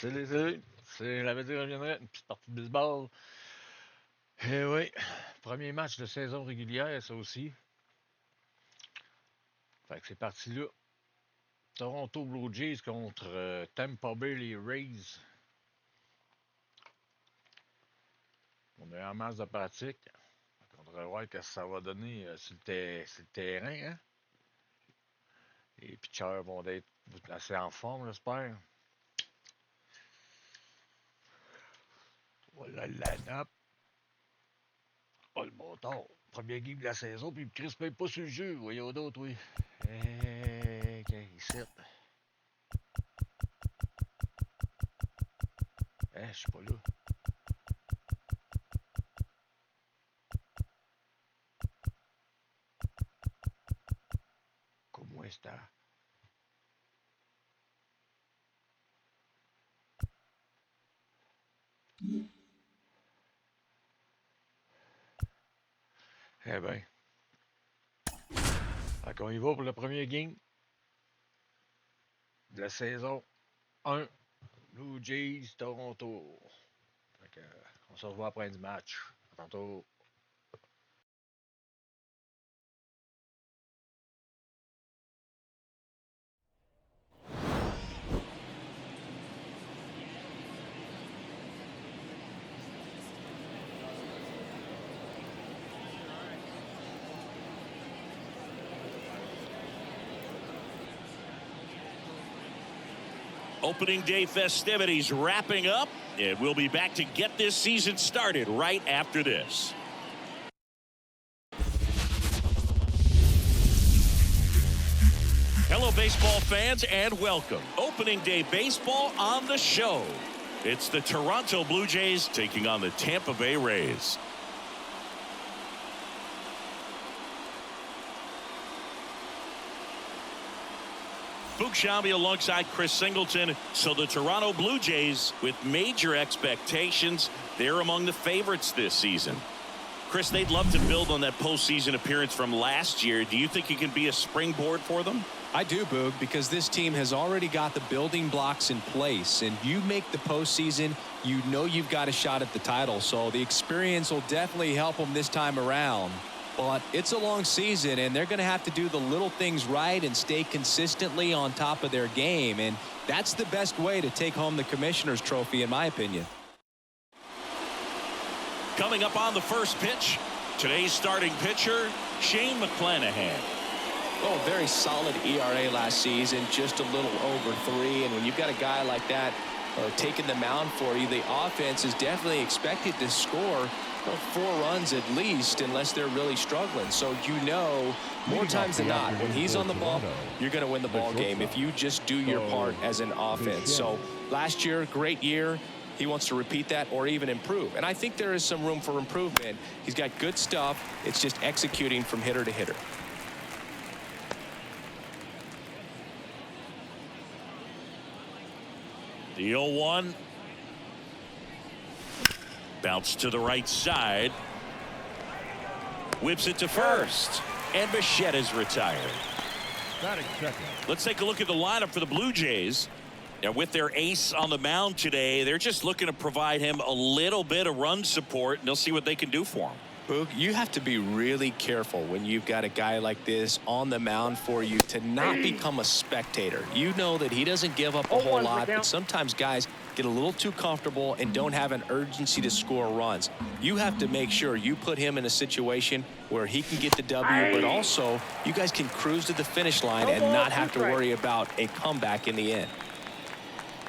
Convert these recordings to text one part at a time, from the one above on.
C'est la veille reviendrait une petite partie de baseball. Eh oui, premier match de saison régulière, ça aussi. Fait que c'est parti là. Toronto Blue Jays contre Tampa Bay les Rays. On a en masse de pratique. On devrait voir ce que ça va donner sur le terrain. Hein? Les pitchers vont être assez en forme, j'espère. Voilà la nappe. Oh, le bâtard. Premier game de la saison, puis il me crispe même pas sur le jeu. Voyons d'autres, oui. Ok, ici. Je suis pas là. Comment est-ce que Eh ben. Fait qu'on y va pour le premier game de la saison 1. Blue Jays, Toronto. Fait que, on se revoit après du match. À tantôt. Opening day festivities wrapping up, and we'll be back to get this season started right after this. Hello, baseball fans, and welcome. Opening day baseball on the show. It's the Toronto Blue Jays taking on the Tampa Bay Rays. Boog Sciambi alongside Chris Singleton. So the Toronto Blue Jays, with major expectations, they're among the favorites this season. Chris, they'd love to build on that postseason appearance from last year. Do you think it can be a springboard for them? I do, Boog, because this team has already got the building blocks in place, and you make the postseason, you know you've got a shot at the title. So the experience will definitely help them this time around. But it's a long season, and they're going to have to do the little things right and stay consistently on top of their game. And that's the best way to take home the Commissioner's Trophy, in my opinion. Coming up on the first pitch, today's starting pitcher, Shane McClanahan. Oh, very solid ERA last season, just a little over 3. And when you've got a guy like that taking the mound for you, the offense is definitely expected to score 4 runs at least, unless they're really struggling. So you know, more times than not, when he's on the ball, you're going to win the ball game if you just do your part as an offense. So last year, great year. He wants to repeat that or even improve. And I think there is some room for improvement. He's got good stuff. It's just executing from hitter to hitter. The 0-1. Bounce to the right side. Whips it to first. And Bichette is retired. Let's take a look at the lineup for the Blue Jays. And with their ace on the mound today, they're just looking to provide him a little bit of run support, and they'll see what they can do for him. Boog, you have to be really careful when you've got a guy like this on the mound for you to not become a spectator. You know that he doesn't give up a whole lot, but sometimes guys get a little too comfortable and don't have an urgency to score runs. You have to make sure you put him in a situation where he can get the W, but also you guys can cruise to the finish line and not have to worry about a comeback in the end.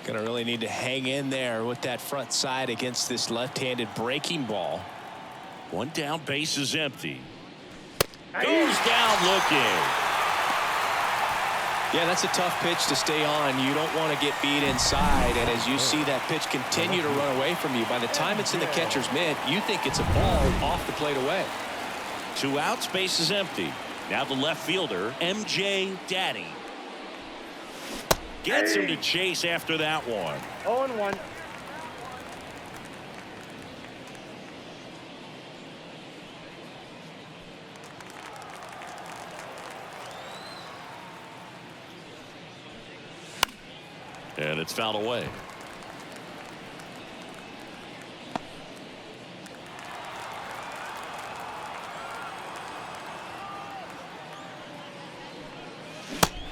Gonna really need to hang in there with that front side against this left-handed breaking ball. One down, base is empty. Goes down looking. Yeah, that's a tough pitch to stay on. You don't want to get beat inside, and as you see that pitch continue to run away from you, by the time it's in the catcher's mitt, you think it's a ball off the plate away. 2 outs, base is empty. Now the left fielder, MJ Daddy. Gets him to chase after that one. 0-1. And it's fouled away.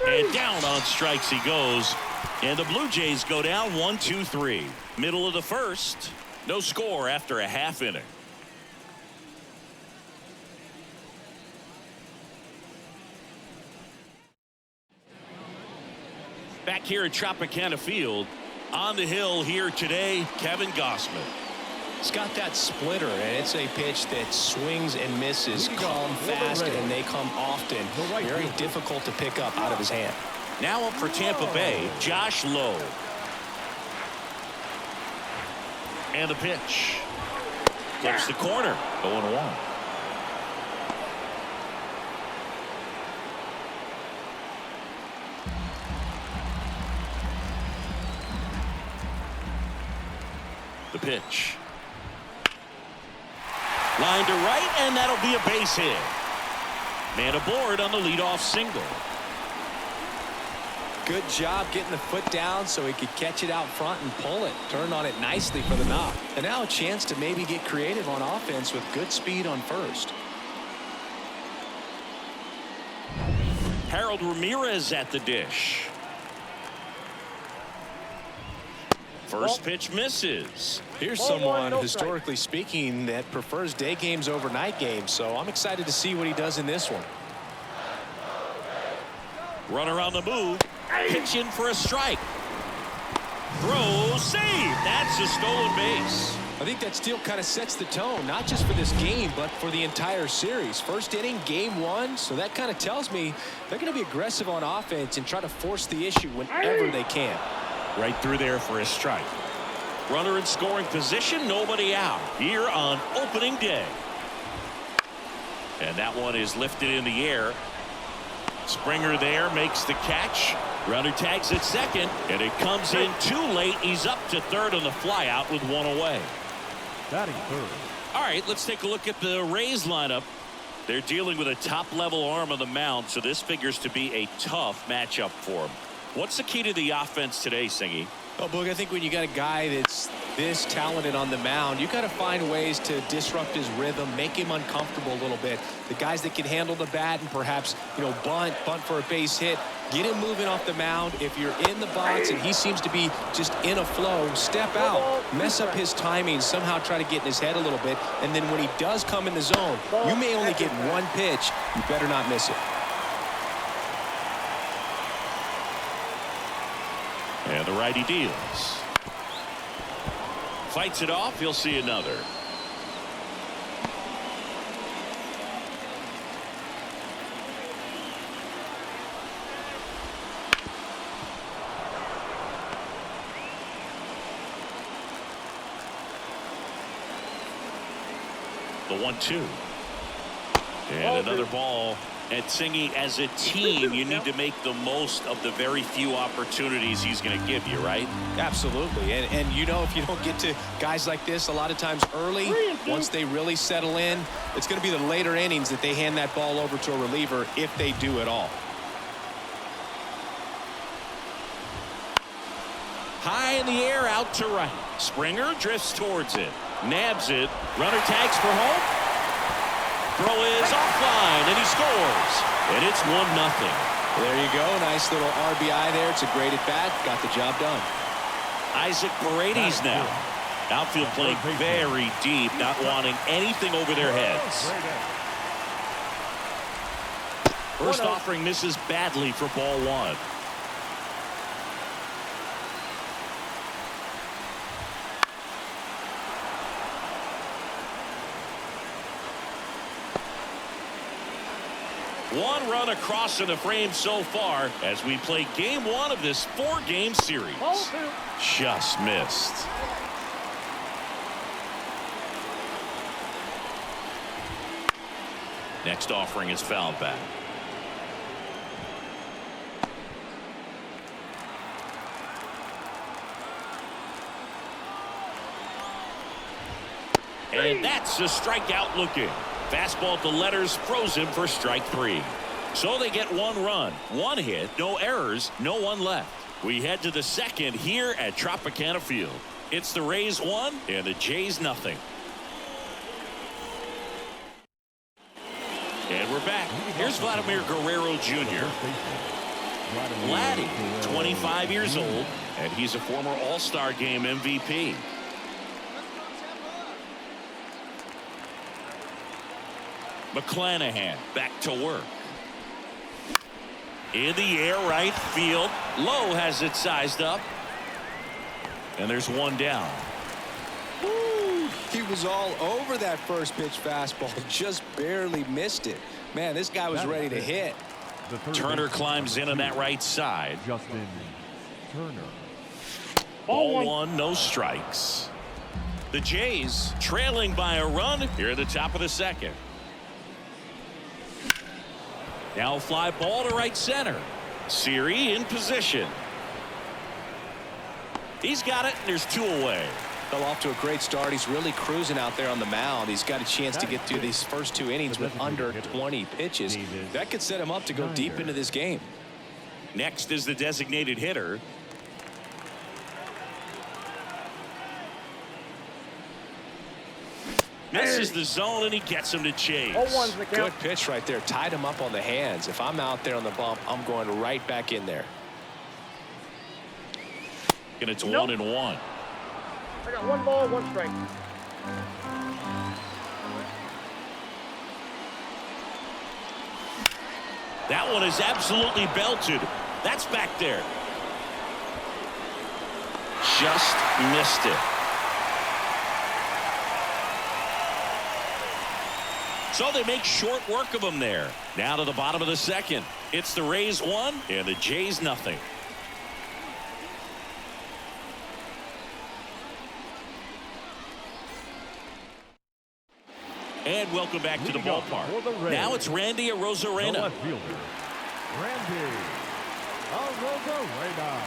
And down on strikes he goes. And the Blue Jays go down 1-2-3. Middle of the first. No score after a half inning. Back here at Tropicana Field. On the hill here today, Kevin Gossman. It's got that splitter, and it's a pitch that swings and misses, come fast, and they come often. Very difficult to pick up out of his hand. Now up for Tampa Bay, Josh Lowe. And the pitch. Clips the corner, 0-1. The pitch. Line to right, and that'll be a base hit. Man aboard on the leadoff single. Good job getting the foot down so he could catch it out front and pull it. Turned on it nicely for the knock. And now a chance to maybe get creative on offense with good speed on first. Harold Ramirez at the dish. First pitch misses. Here's someone, historically speaking, that prefers day games over night games. So I'm excited to see what he does in this one. Runner on the move. Pitch in for a strike. Throw, save. That's a stolen base. I think that steal kind of sets the tone, not just for this game, but for the entire series. First inning, game one. So that kind of tells me they're going to be aggressive on offense and try to force the issue whenever they can. Right through there for a strike. Runner in scoring position, nobody out here on opening day. And that one is lifted in the air. Springer there makes the catch. Runner tags at second, and it comes in too late. He's up to third on the flyout with one away. Batting third. All right, let's take a look at the Rays lineup. They're dealing with a top-level arm on the mound, so this figures to be a tough matchup for them. What's the key to the offense today, Singy? Oh, Boog, I think when you got a guy that's this talented on the mound, you got to find ways to disrupt his rhythm, make him uncomfortable a little bit. The guys that can handle the bat and perhaps, bunt for a base hit, get him moving off the mound. If you're in the box and he seems to be just in a flow, step out, mess up his timing, somehow try to get in his head a little bit. And then when he does come in the zone, you may only get one pitch. You better not miss it. And the righty deals. Fights it off. He'll see another. The 1-2. And another ball. And Singy, as a team, you need to make the most of the very few opportunities he's going to give you, right? Absolutely. And if you don't get to guys like this a lot of times early, once they really settle in, it's going to be the later innings that they hand that ball over to a reliever if they do at all. High in the air, out to right. Springer drifts towards it. Nabs it. Runner tags for home. Throw is offline, and he scores. And it's 1-0. There you go. Nice little RBI there. It's a great at-bat. Got the job done. Isaac Paredes now. Outfield playing very deep, not wanting anything over their heads. First offering misses badly for ball one. One run across in the frame so far as we play game one of this 4-game series. Just missed. Next offering is fouled back. And that's a strikeout looking. Fastball at the letters froze him for strike 3. So they get one run, one hit, no errors, no one left. We head to the second here at Tropicana Field. It's the Rays 1 and the Jays 0. And we're back. Here's Vladimir Guerrero Jr. Laddie, 25 years old, and he's a former All-Star Game MVP. McClanahan back to work. In the air, right field. Lowe has it sized up. And there's one down. Woo, he was all over that first pitch fastball. Just barely missed it. Man, this guy was ready to hit. Turner climbs in on that right side. Justin Turner. Ball one, no strikes. The Jays trailing by a run here at the top of the second. Now fly ball to right center. Siri in position. He's got it, and there's two away. Fell off to a great start. He's really cruising out there on the mound. He's got a chance to get through these first two innings with under 20 pitches. That could set him up to go deep into this game. Next is the designated hitter. Misses the zone, and he gets him to chase. Good pitch right there. Tied him up on the hands. If I'm out there on the bump, I'm going right back in there. And it's 1-1. I got 1 ball, 1 strike. That one is absolutely belted. That's back there. Just missed it. So they make short work of him there. Now to the bottom of the second. It's the Rays 1 and the Jays nothing. And welcome back to the ballpark. Now it's Randy Arozarena. Left fielder, Randy Arozarena.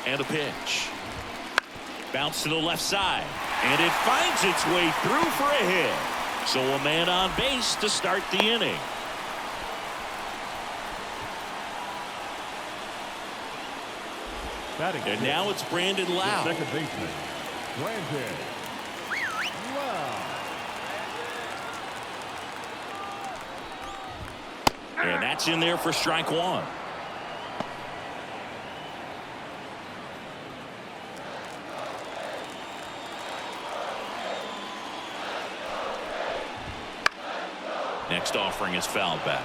And a pitch. Bounce to the left side. And it finds its way through for a hit. So a man on base to start the inning. And now it's Brandon Lowe. Second baseman, Brandon Lowe. And that's in there for strike one. Next offering is fouled back.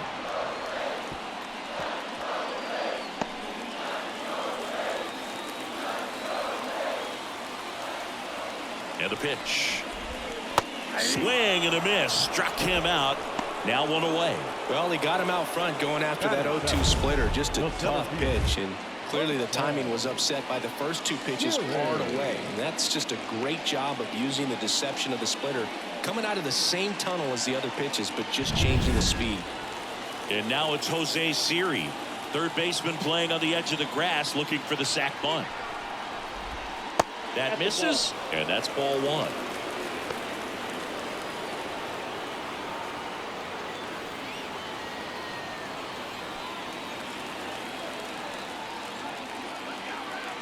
And a pitch. Swing and a miss. Struck him out. Now one away. Well, he got him out front going after that 0-2 splitter. Just a tough pitch. And clearly the timing was upset by the first two pitches hard away. And that's just a great job of using the deception of the splitter. Coming out of the same tunnel as the other pitches, but just changing the speed. And now it's Jose Siri, third baseman, playing on the edge of the grass, looking for the sac bunt. That misses, and that's ball one.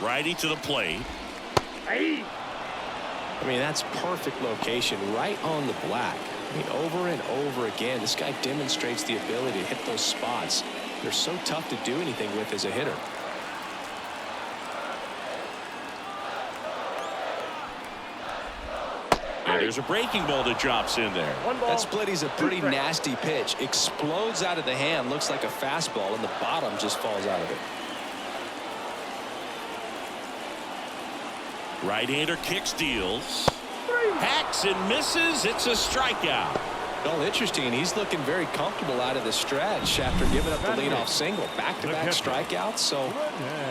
Righty to the plate. I mean, that's perfect location right on the black. I mean, over and over again, this guy demonstrates the ability to hit those spots. They're so tough to do anything with as a hitter. And there's a breaking ball that drops in there. That splitty's a pretty nasty pitch. Explodes out of the hand, looks like a fastball, and the bottom just falls out of it. Right-hander kicks, deals. Hacks and misses. It's a strikeout. Well, interesting. He's looking very comfortable out of the stretch after giving up the leadoff single. Back-to-back strikeouts, so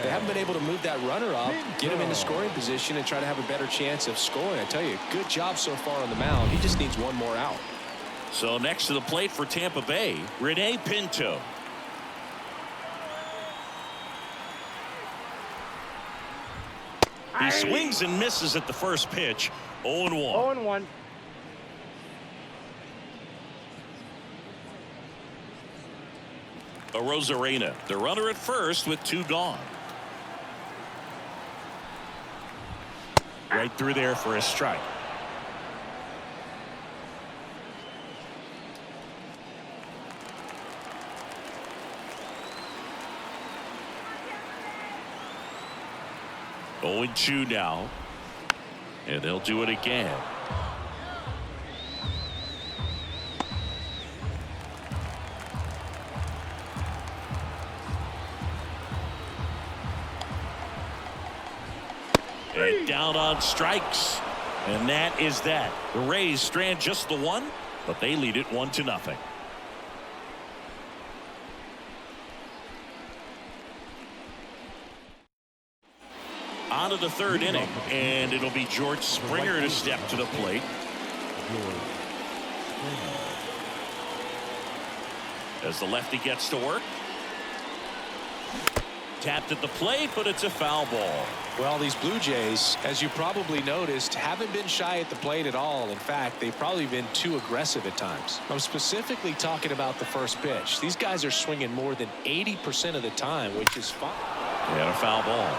they haven't been able to move that runner up, get him into scoring position, and try to have a better chance of scoring. I tell you, good job so far on the mound. He just needs one more out. So next to the plate for Tampa Bay, Rene Pinto. He swings and misses at the first pitch. 0-1. 0-1. Arozarena, the runner at first with two gone. Right through there for a strike. 0-2 now. And they'll do it again. And down on strikes. And that is that. The Rays strand just the one, but they lead it 1-0. On to the third inning, and it'll be George Springer to step to the plate. As the lefty gets to work. Tapped at the plate, but it's a foul ball. Well, these Blue Jays, as you probably noticed, haven't been shy at the plate at all. In fact, they've probably been too aggressive at times. I'm specifically talking about the first pitch. These guys are swinging more than 80% of the time, which is fine. And a foul ball.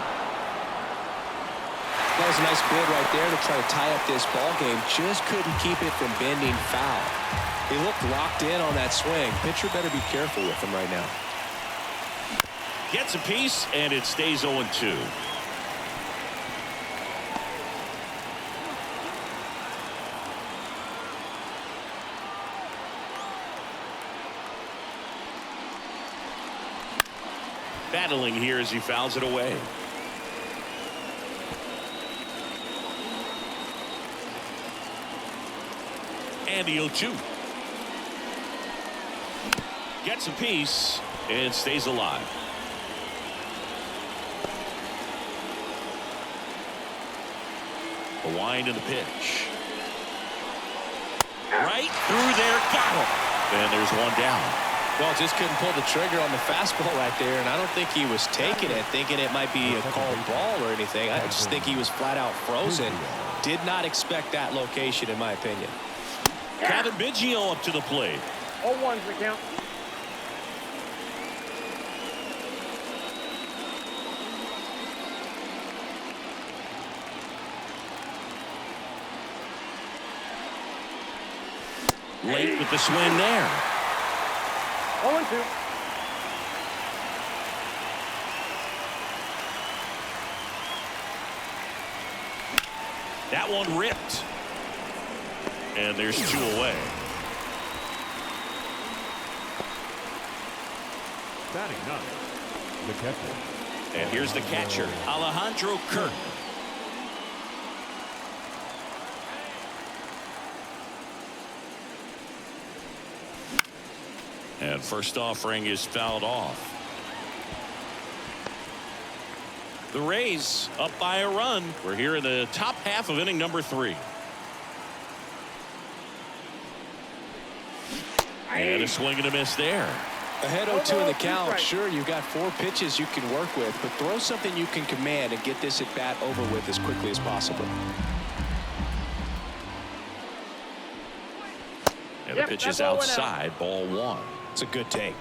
That was a nice bid right there to try to tie up this ball game. Just couldn't keep it from bending foul. He looked locked in on that swing. Pitcher better be careful with him right now. Gets a piece, and it stays 0-2. Battling here as he fouls it away. And the 0-2. Gets a piece and stays alive. A wind in the pitch. Right through there. Got him. And there's one down. Well, just couldn't pull the trigger on the fastball right there, and I don't think he was taking it, thinking it might be a called ball or anything. I just think he was flat out frozen. Did not expect that location, in my opinion. Kevin Biggio up to the plate. 0-1's the count. Late with the swing there. 0-2. That one ripped. And there's 2 away. Batting ninth, the catcher. And here's the catcher, Alejandro Kirk. And first offering is fouled off. The Rays up by a run. We're here in the top half of inning number 3. And a swing and a miss there. Ahead 0-2 in the count. Sure, you've got 4 pitches you can work with, but throw something you can command and get this at bat over with as quickly as possible. And the pitch is outside, ball 1. It's a good take.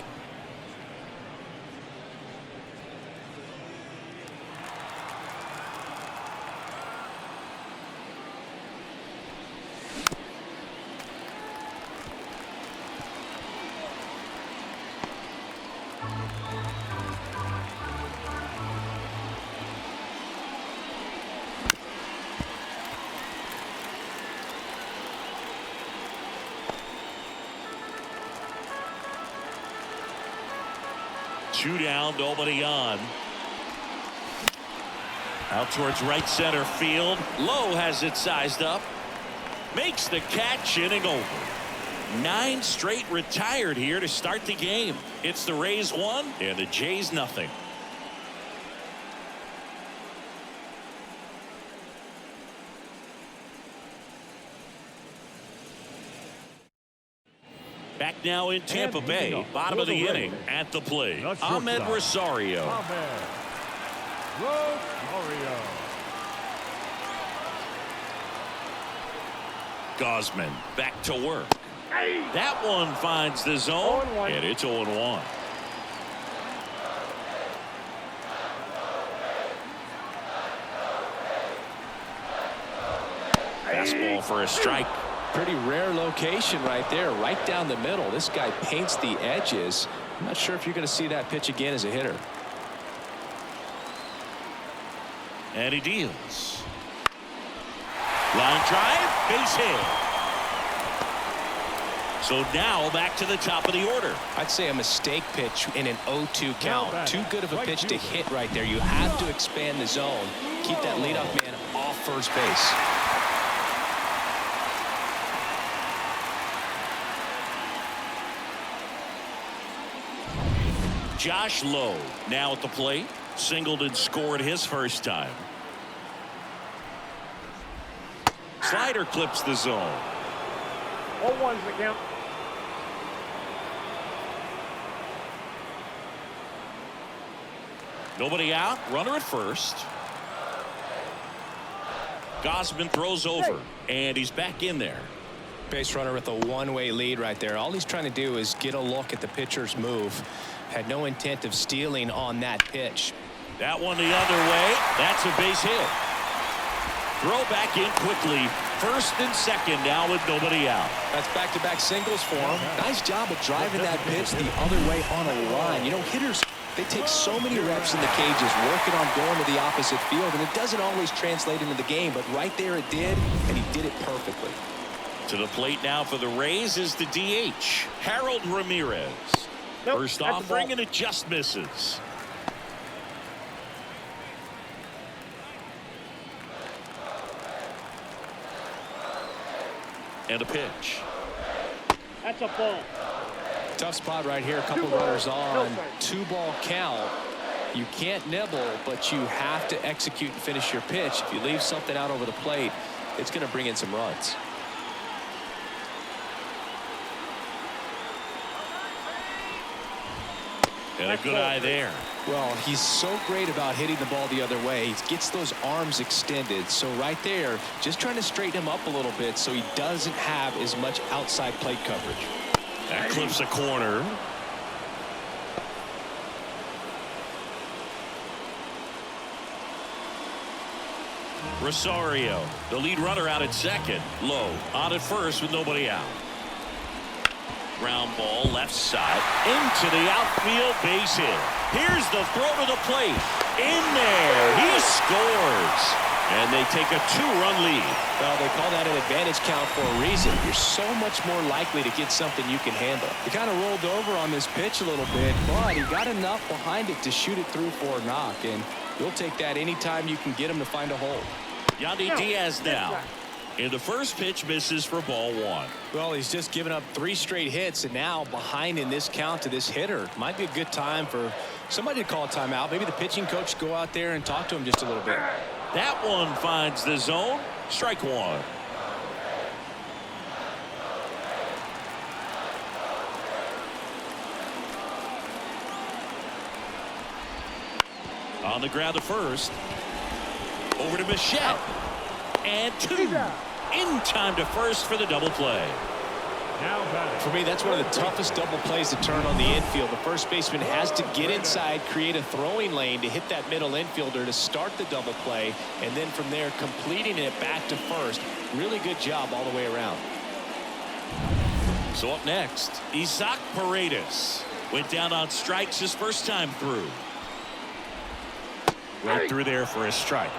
Two down, nobody on. Out towards right center field. Lowe has it sized up. Makes the catch, inning over. 9 straight retired here to start the game. It's the Rays 1 and the Jays nothing. Back now in Tampa Bay, bottom of the inning at the plate. Ahmed Rosario. Ahmed Rosario. Gosman back to work. That one finds the zone, and it's 0-1. Fastball for a strike. Pretty rare location right there, right down the middle. This guy paints the edges. I'm not sure if you're going to see that pitch again as a hitter. And he deals. Line drive, base hit. So now back to the top of the order. I'd say a mistake pitch in an 0-2 count. Too good of a pitch to hit right there. You have to expand the zone. Keep that leadoff man off first base. Josh Lowe now at the plate. Singleton scored his first time. Slider clips the zone. 0-1's the count. Nobody out. Runner at first. Gausman throws over, and he's back in there. Base runner with a one-way lead right there. All he's trying to do is get a look at the pitcher's move. Had no intent of stealing on that pitch. That one the other way. That's a base hit. Throw back in quickly. First and second now with nobody out. That's back-to-back singles for him. Nice job of driving that pitch the other way on a line. You know, hitters, they take so many reps in the cages working on going to the opposite field, and it doesn't always translate into the game, but right there it did, and he did it perfectly. To the plate now for the Rays is the DH, Harold Ramirez. Nope, First that's a offering, ball. and it just misses. And a pitch. That's a ball. Tough spot right here. A couple Two runners balls, on. no strikes. 2-ball count. You can't nibble, but you have to execute and finish your pitch. If you leave something out over the plate, it's going to bring in some runs. And a good eye there. Well, he's so great about hitting the ball the other way. He gets those arms extended. So right there, just trying to straighten him up a little bit so he doesn't have as much outside plate coverage. That clips a corner. Rosario, the lead runner, out at second. Low on at first with nobody out. Ground ball left side into the outfield, base hit. Here's the throw to the plate. In there, he scores. And they take a 2-run lead. Well, they call that an advantage count for a reason. You're so much more likely to get something you can handle. He kind of rolled over on this pitch a little bit, but he got enough behind it to shoot it through for a knock. And you'll take that anytime you can get him to find a hole. Yandy Diaz now. And the first pitch misses for ball one. Well, he's just given up 3 straight hits, and now behind in this count to this hitter. Might be a good time for somebody to call a timeout. Maybe the pitching coach go out there and talk to him just a little bit. That one finds the zone. Strike one. On the ground to first. Over to Bichette. And 2. In time to first for the double play. Now batting. For me, that's one of the toughest double plays to turn on the infield. The first baseman has to get inside, create a throwing lane to hit that middle infielder to start the double play, and then from there completing it back to first. Really good job all the way around. So up next, Isaac Paredes went down on strikes his first time through. Right through there for a strike.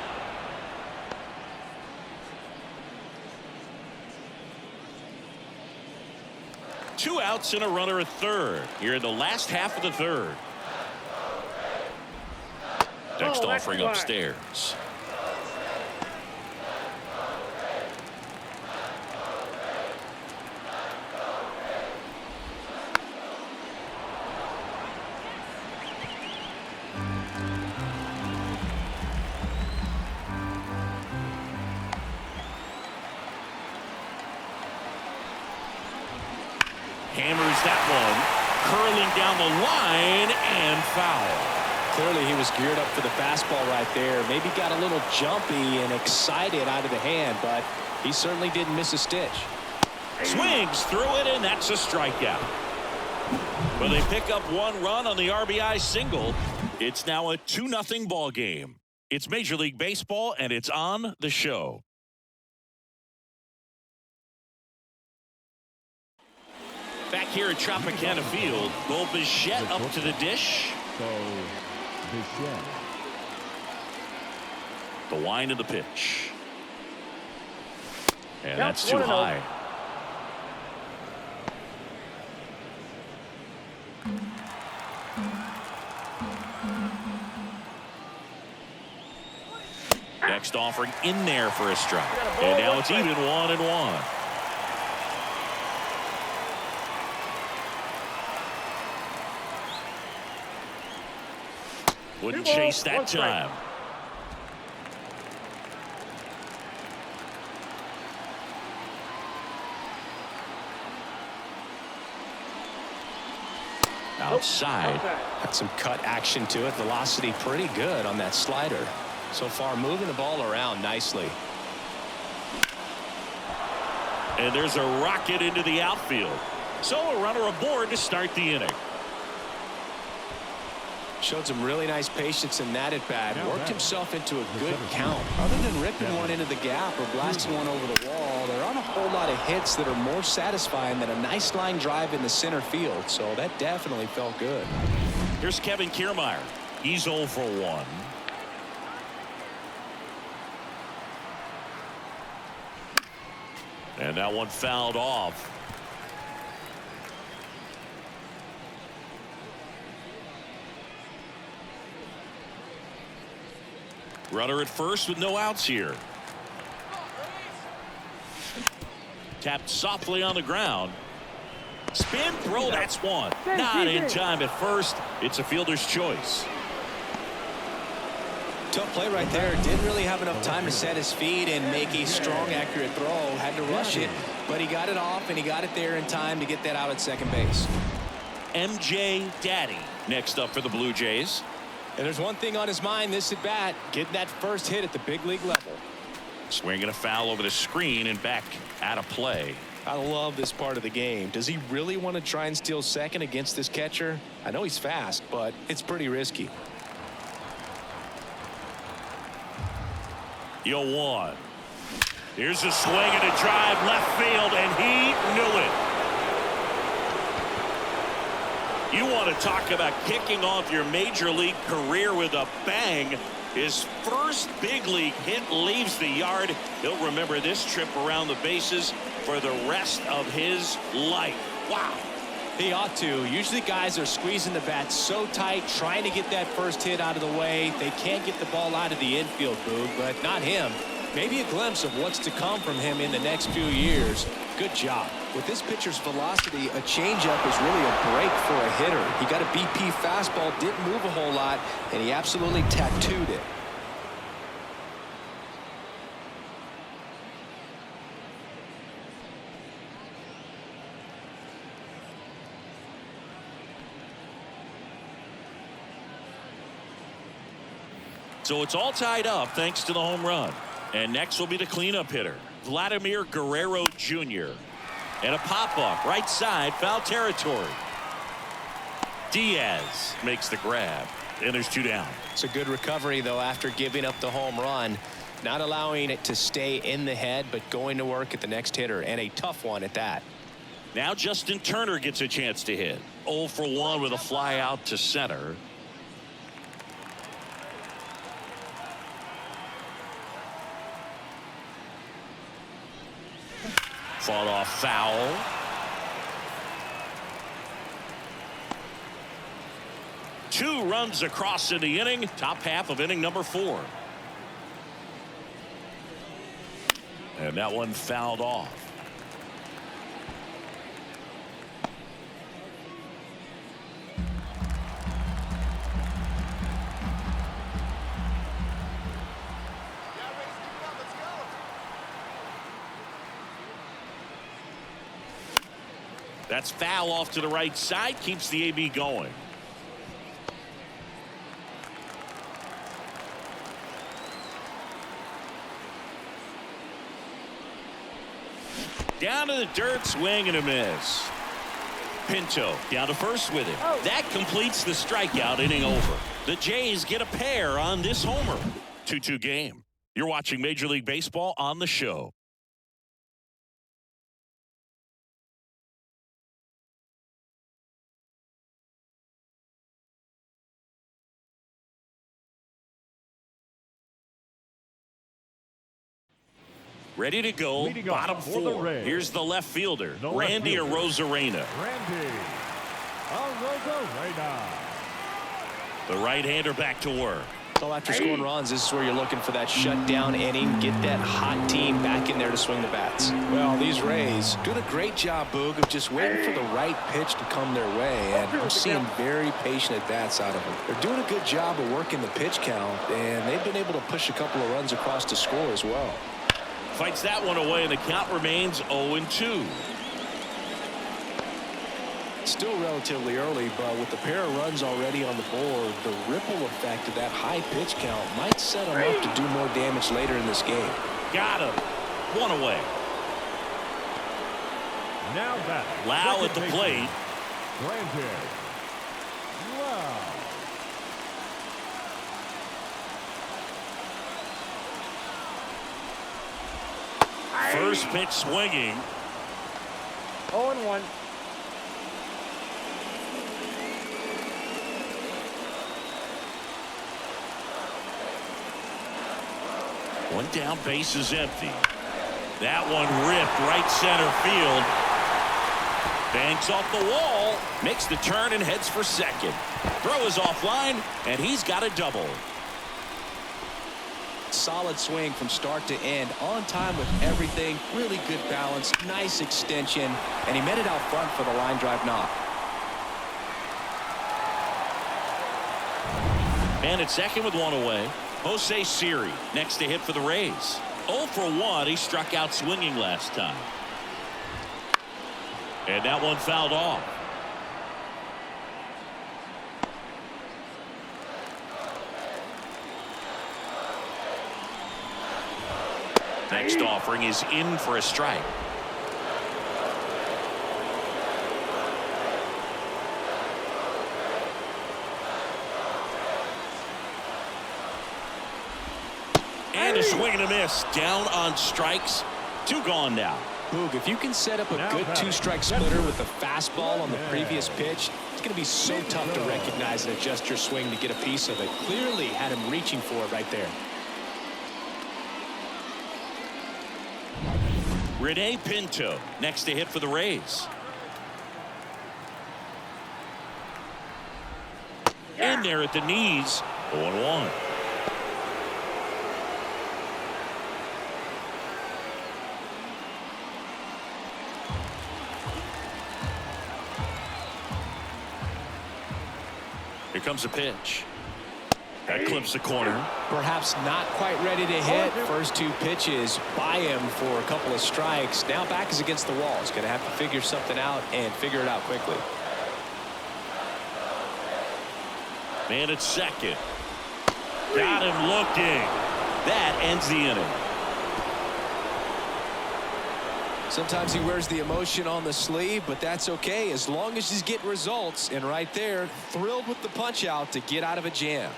Two outs and a runner at third here in the last half of the third. Next offering upstairs. Hammers that one, curling down the line, and foul. Clearly he was geared up for the fastball right there. Maybe got a little jumpy and excited out of the hand, but he certainly didn't miss a stitch. Swings through it, and that's a strikeout. Well, they pick up 1 run on the RBI single. It's now a 2-0 ball game. It's Major League Baseball, and it's on the show. Back here at Tropicana Field, Bo Bichette up to the dish. So, Bichette. The wind of the pitch. And Yep, that's too 1-0. high. Next offering in there for a strike. And now it's even 1-1. Wouldn't chase that time. Outside. Got some cut action to it. Velocity pretty good on that slider. So far moving the ball around nicely. And there's a rocket into the outfield. So a runner aboard to start the inning. Showed some really nice patience in that at bat. Worked himself into a good count. Other than ripping one into the gap or blasting one over the wall, there aren't a whole lot of hits that are more satisfying than a nice line drive in the center field. So that definitely felt good. Here's Kevin Kiermaier. He's 0 for 1. And that one fouled off. Runner at first with no outs here. Tapped softly on the ground. Spin throw, that's one. Not in time at first. It's a fielder's choice. Tough play right there. Didn't really have enough time to set his feet and make a strong, accurate throw. Had to rush it, but he got it off and he got it there in time to get that out at second base. MJ Daddy next up for the Blue Jays. And there's one thing on his mind this at bat, getting that first hit at the big league level. Swinging a foul over the screen and back out of play. I love this part of the game. Does he really want to try and steal second against this catcher? I know he's fast, but it's pretty risky. 0-1. Here's a swing and a drive left field, and he knew it. You want to talk about kicking off your major league career with a bang. His first big league hit leaves the yard. He'll remember this trip around the bases for the rest of his life. Wow. He ought to. Usually guys are squeezing the bat so tight, trying to get that first hit out of the way. They can't get the ball out of the infield, Boog, but not him. Maybe a glimpse of what's to come from him in the next few years. Good job. With this pitcher's velocity, a changeup is really a break for a hitter. He got a BP fastball, didn't move a whole lot, and he absolutely tattooed it. So it's all tied up thanks to the home run. And next will be the cleanup hitter, Vladimir Guerrero Jr. And a pop-up right side, foul territory. Diaz makes the grab, and there's 2 down. It's a good recovery, though, after giving up the home run. Not allowing it to stay in the head, but going to work at the next hitter, and a tough one at that. Now Justin Turner gets a chance to hit. 0 for 1 with a fly out to center. Fought off foul. Two runs across in the inning. Top half of inning number 4. And that one fouled off. That's foul off to the right side. Keeps the AB going. Down to the dirt, swing and a miss. Pinto down to first with it. That completes the strikeout, inning over. The Jays get a pair on this homer. 2-2 game. You're watching Major League Baseball on the show. Ready to go, Leading bottom off for the 4. Rays. Here's the left fielder, The left Randy fielder. Arozarena. Randy Arozarena. The right-hander back to work. So after scoring runs, this is where you're looking for that shutdown inning. Get that hot team back in there to swing the bats. Well, these Rays doing a great job, Boog, of just waiting for the right pitch to come their way. And I'm seeing very patient at-bats out of them. They're doing a good job of working the pitch count, and they've been able to push a couple of runs across to score as well. Fights that one away, and the count remains 0-2. Still relatively early, but with the pair of runs already on the board, the ripple effect of that high pitch count might set them up to do more damage later in this game. Got him. One away. Now batting. Lau at the Second plate. Randy Lau. First pitch swinging. 0-1. One down, base is empty. That one ripped right center field. Banks off the wall, makes the turn and heads for second. Throw is offline, and he's got a double. Solid swing from start to end, on time with everything, really good balance, nice extension, and he met it out front for the line drive knock. And at second with one away, Jose Siri next to hit for the Rays. 0 for 1. He struck out swinging last time. And that one fouled off. Next offering is in for a strike. And a swing and a miss. Down on strikes. 2 gone now. Boog, if you can set up a good two-strike splitter with a fastball on the previous pitch, it's going to be so tough to recognize and adjust your swing to get a piece of it. Clearly had him reaching for it right there. Rene Pinto next to hit for the Rays. In there at the knees. 0-1. Here comes a pitch. That clips the corner. Perhaps not quite ready to hit. First 2 pitches by him for a couple of strikes. Now back is against the wall. He's going to have to figure something out and figure it out quickly. Man at second. Got him looking. That ends the inning. Sometimes he wears the emotion on the sleeve, but that's okay as long as he's getting results. And right there, thrilled with the punch out to get out of a jam.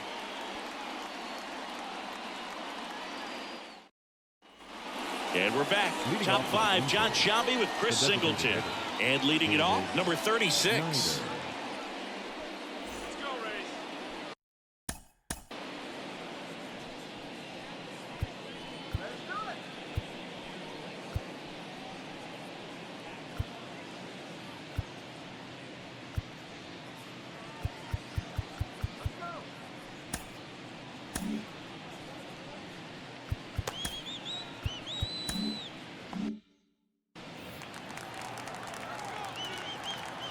And we're back. Top 5, John Shelby with Chris Singleton. And leading it off, number 36.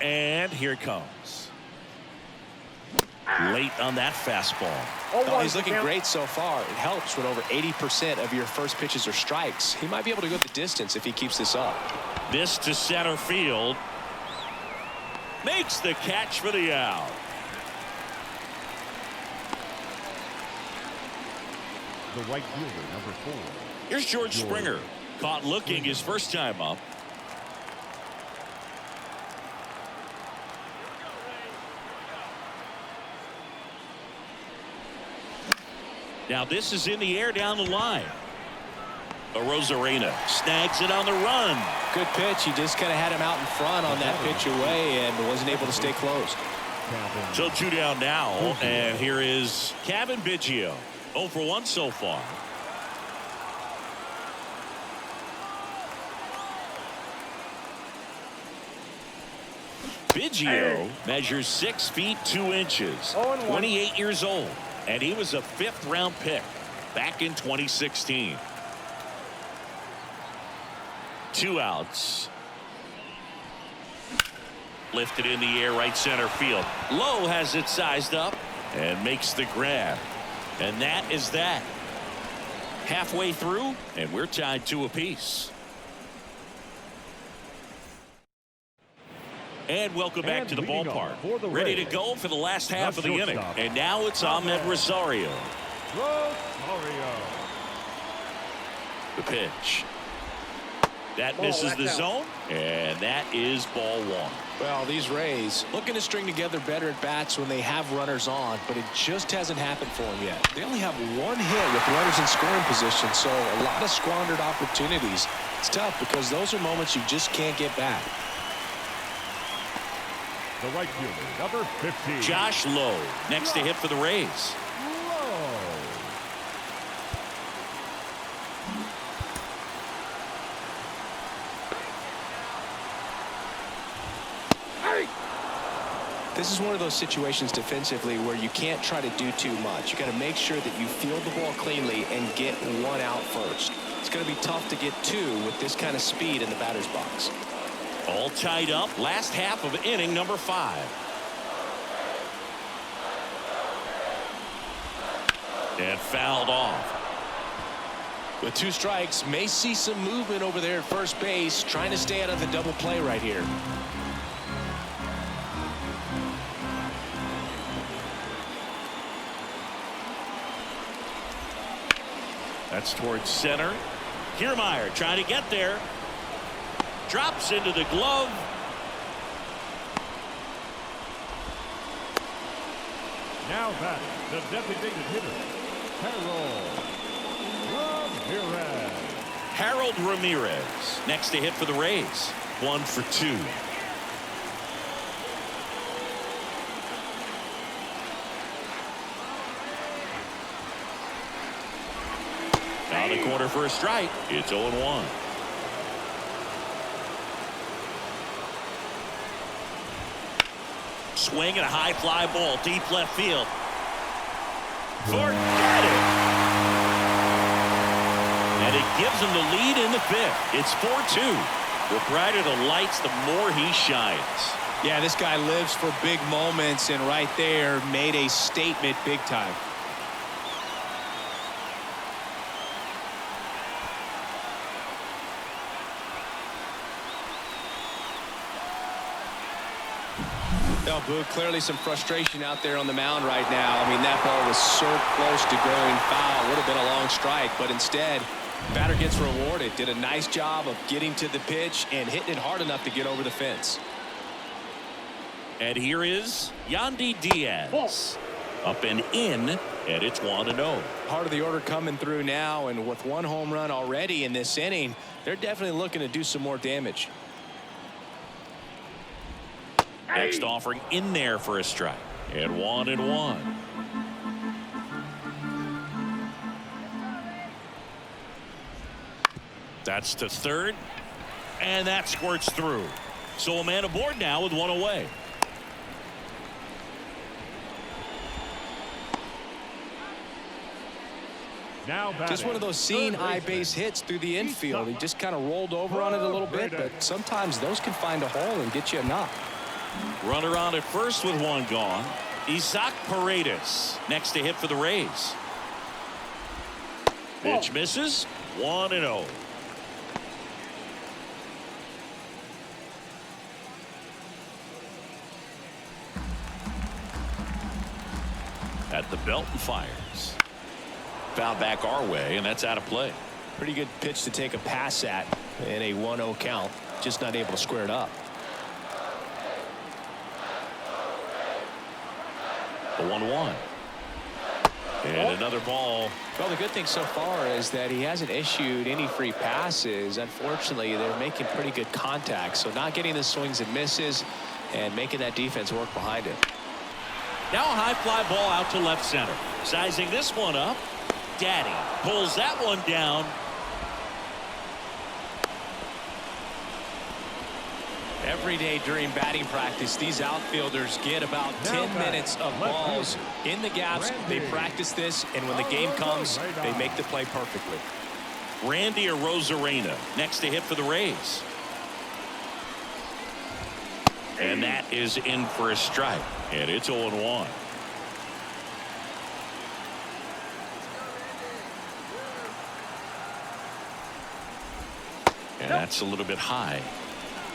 And here it comes. Late on that fastball. Oh, he's looking great so far. It helps when over 80% of your first pitches are strikes. He might be able to go the distance if he keeps this up. This to center field. Makes the catch for the out. The right fielder, number 4. Here's George Springer. Caught looking his first time up. Now this is in the air down the line. Arozarena snags it on the run. Good pitch. He just kind of had him out in front on that pitch away and wasn't able to stay close. So 2 down now, and here is Kevin Biggio. 0 for 1 so far. Biggio measures 6 feet 2 inches, 28 years old, and he was a 5th-round pick back in 2016. 2 outs. Lifted in the air, right center field. Lowe has it sized up and makes the grab. And that is that. Halfway through, and we're tied 2 apiece. And welcome back to the ballpark. Ready to go for the last half of the inning. And now it's Ahmed Rosario. The pitch. That misses the zone, and that is ball 1. Well, these Rays looking to string together better at bats when they have runners on, but it just hasn't happened for them yet. They only have 1 hit with runners in scoring position, so a lot of squandered opportunities. It's tough because those are moments you just can't get back. The right fielder, number 15. Josh Lowe, next to hit for the Rays. This is one of those situations defensively where you can't try to do too much. You got to make sure that you field the ball cleanly and get 1 out first. It's going to be tough to get 2 with this kind of speed in the batter's box. All tied up. Last half of inning number 5. And fouled off. With 2 strikes, may see some movement over there at first base, trying to stay out of the double play right here. That's towards center. Kiermaier trying to get there. Drops into the glove. Now batting, the designated hitter, Harold Ramirez next to hit for the Rays. 1 for 2. Down the corner for a strike. It's 0-1. Swing and a high fly ball deep left field. Forget it. And it gives him the lead in the 5th. It's 4-2. The brighter the lights, the more he shines. Yeah, this guy lives for big moments, and right there made a statement big time. Now, Boog, clearly some frustration out there on the mound right now. I mean, that ball was so close to going foul. Would have been a long strike, but instead, batter gets rewarded. Did a nice job of getting to the pitch and hitting it hard enough to get over the fence. And here is Yandy Diaz. Up and in, and it's 1-0. Part of the order coming through now, and with 1 home run already in this inning, they're definitely looking to do some more damage. Next offering in there for a strike. And 1-1. That's to third. And that squirts through. So a man aboard now with 1 away. Now just one of those seeing eye base hits through the infield. He just kind of rolled over on it a little bit, but sometimes those can find a hole and get you a knock. Runner on at first with 1 gone. Isaac Paredes next to hit for the Rays. Pitch misses. 1-0. At the belt and fires. Foul back our way, and that's out of play. Pretty good pitch to take a pass at in a 1-0 count. Just not able to square it up. The 1-1. And another ball. Well, the good thing so far is that he hasn't issued any free passes. Unfortunately, they're making pretty good contact, so not getting the swings and misses and making that defense work behind it. Now a high fly ball out to left center. Sizing this one up. Daddy pulls that one down. Every day during batting practice, these outfielders get about 10 minutes of balls in the gaps. They practice this, and when the game comes, they make the play perfectly. Randy Arozarena next to hit for the Rays. And that is in for a strike. And it's 0-1. And that's a little bit high.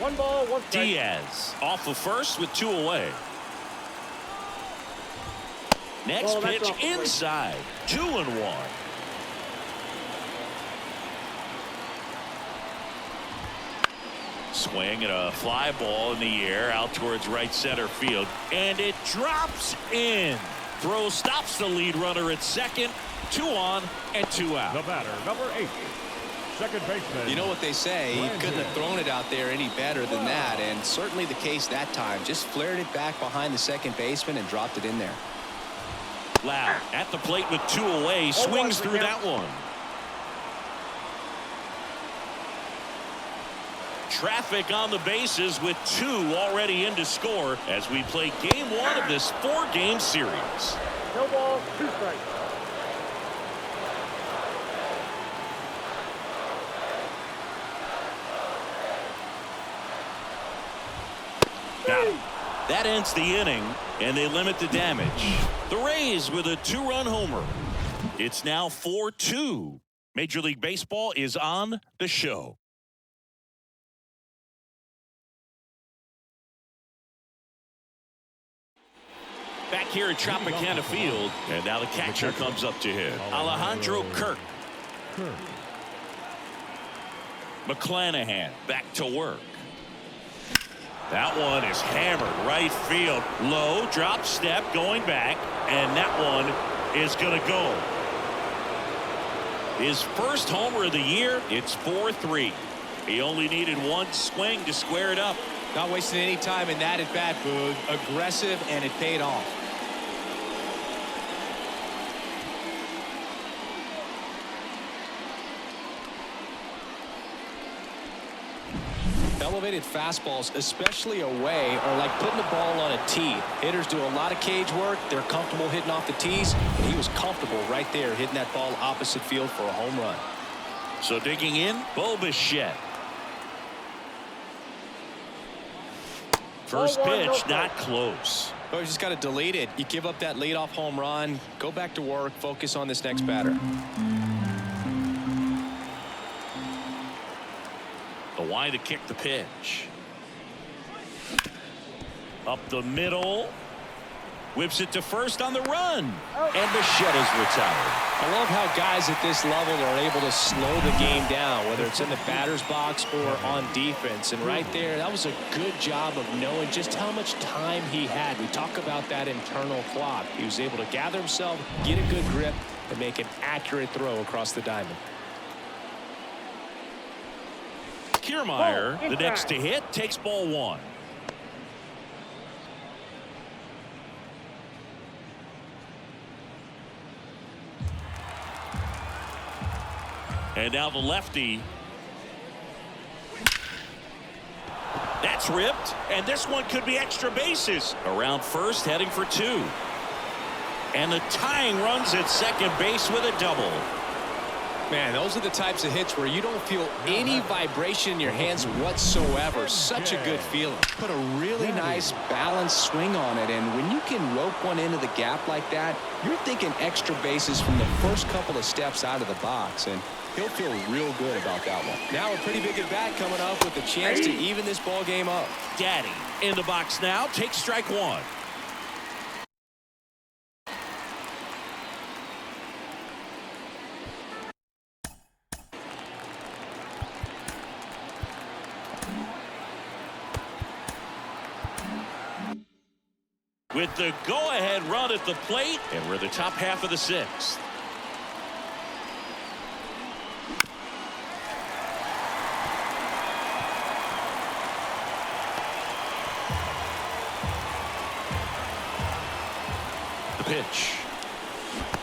1 ball, 1 strike. Diaz off the first with 2 away. Next pitch inside. 2-1. Swing and a fly ball in the air out towards right center field. And it drops in. Throw stops the lead runner at second. 2 on and 2 out. The batter, number 8. Second baseman. You know what they say, he couldn't have thrown it out there any better than that, and certainly the case that time. Just flared it back behind the second baseman and dropped it in there. Loud at the plate with 2 away, swings through that one. Traffic on the bases with 2 already in to score as we play game 1 of this 4-game series. No ball, 2 strikes. Got him. That ends the inning, and they limit the damage. The Rays with a 2-run homer. It's now 4-2. Major League Baseball is on the show. Back here at Tropicana Field, and now the catcher comes up to hit. Alejandro Kirk. McClanahan back to work. That one is hammered right field. Low drop step going back, and that one is going to go. His first homer of the year. It's 4-3. He only needed 1 swing to square it up. Not wasting any time in that at bat, Boog. Aggressive, and it paid off. Elevated fastballs, especially away, are like putting the ball on a tee. Hitters do a lot of cage work. They're comfortable hitting off the tees, and he was comfortable right there hitting that ball opposite field for a home run. So digging in, Bo Bichette. First pitch, not close. Oh, you just got to delete it. You give up that leadoff home run, go back to work, focus on this next batter. The wide to kick the pitch. Up the middle. Whips it to first on the run. And Bichette is retired. I love how guys at this level are able to slow the game down, whether it's in the batter's box or on defense. And right there, that was a good job of knowing just how much time he had. We talk about that internal clock. He was able to gather himself, get a good grip, and make an accurate throw across the diamond. Kiermaier, the next to hit, takes ball 1. And now the lefty. That's ripped, and this one could be extra bases. Around first, heading for 2. And the tying runs at second base with a double. Man, those are the types of hits where you don't feel any vibration in your hands whatsoever. Such a good feeling. Put a really nice balanced swing on it, and when you can rope one into the gap like that, you're thinking extra bases from the first couple of steps out of the box, and he'll feel real good about that one. Now a pretty big at bat coming up with a chance to even this ball game up. Daddy in the box now, takes strike 1. With the go-ahead run at the plate, and we're the top half of the 6th. The pitch.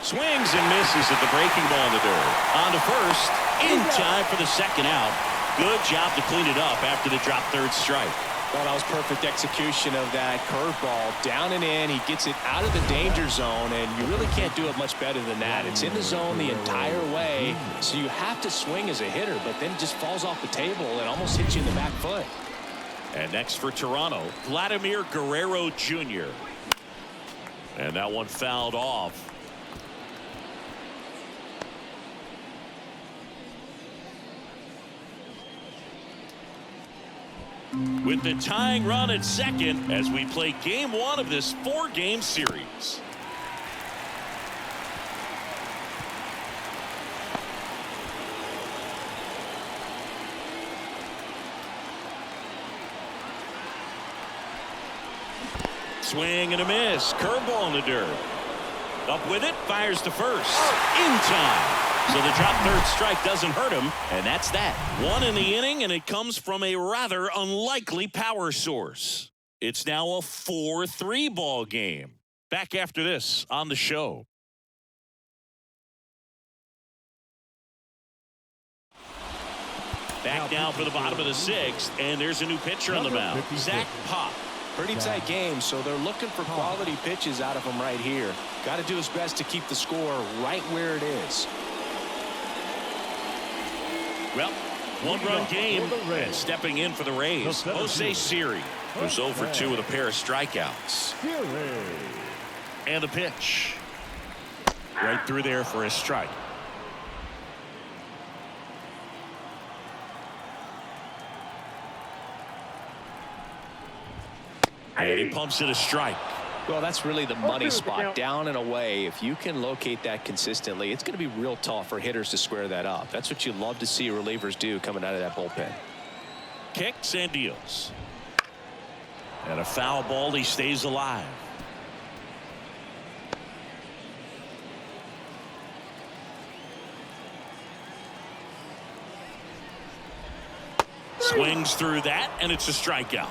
Swings and misses at the breaking ball in the dirt. On to first, in time for the second out. Good job to clean it up after the drop third strike. Well, that was perfect execution of that curveball. Down and in. He gets it out of the danger zone, and you really can't do it much better than that. It's in the zone the entire way, so you have to swing as a hitter, but then it just falls off the table and almost hits you in the back foot. And next for Toronto, Vladimir Guerrero Jr. And that one fouled off. With the tying run at second as we play game one of this 4-game series. Swing and a miss. Curveball in the dirt. Up with it. Fires to first. In time. So the drop third strike doesn't hurt him. And that's that. One in the inning, and it comes from a rather unlikely power source. It's now a 4-3 ball game. Back after this on the show. Back now for the bottom of the 6th, and there's a new pitcher on the mound. Zach Pop. Pretty tight game, so they're looking for quality pitches out of him right here. Got to do his best to keep the score right where it is. Well, 1-run game, and stepping in for the Rays, Jose Siri, who's 0 for 2 with a pair of strikeouts. And a pitch. Right through there for a strike. And he pumps it a strike. Well, that's really the money spot, down and away. If you can locate that consistently, it's going to be real tough for hitters to square that up. That's what you love to see relievers do coming out of that bullpen. Kicks and deals. And a foul ball. He stays alive. Swings through that, and it's a strikeout.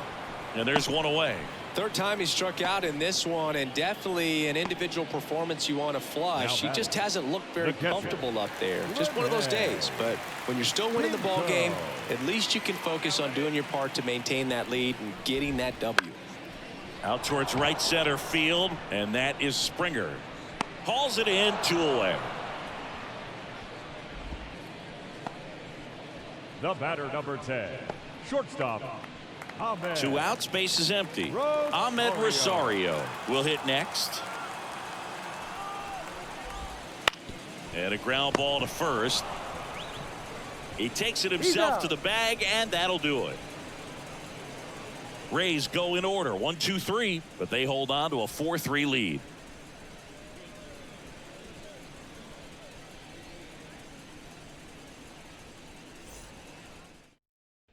And there's one away. Third time he struck out in this one, and definitely an individual performance you want to flush. He just hasn't looked very comfortable up there. Just one of those days. But when you're still winning the ball game, at least you can focus on doing your part to maintain that lead and getting that W. Out towards right center field, and that is Springer. Hauls it in, 2 away. The batter, number 10, shortstop, Ahmed. 2 outs, base is empty. Ahmed Rosario will hit next. And a ground ball to first. He takes it himself to the bag, and that'll do it. Rays go in order, 1, 2, 3, but they hold on to a 4-3 lead.